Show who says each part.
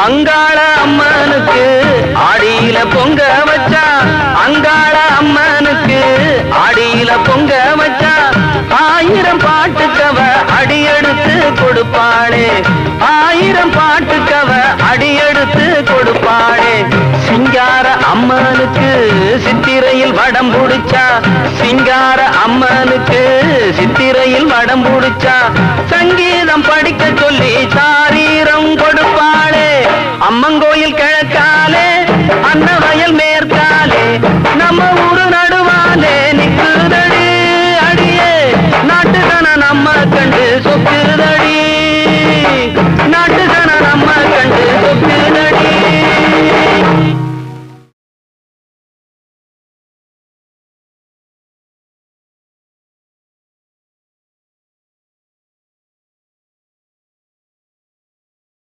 Speaker 1: அங்காள அம்மனுக்கு ஆடியில பொங்க வச்சா, அங்காள அம்மனுக்கு ஆடியில பொங்க வச்சா, 1000 பாட்டுக்கவ அடியெடுத்து கொடுப்பாளே, 1000 பாட்டுக்கவ அடியெடுத்து கொடுப்பாளே. சிங்கார அம்மனுக்கு சித்திரையில் வடம் புடிச்சா, சிங்கார அம்மனுக்கு சித்திரையில் வடம் புடிச்சா, சங்கீதம் படிக்க சொல்லி சாரீரம் கொடுப்பாளே. அம்மங்கோயில் கிழக்காலே அன்னவயல் மேற்காலே நம்ம ஊரு நடுவாலே நிக்குதடி அடியே, நாட்டுதான நம்ம கண்டு சொக்குதடி.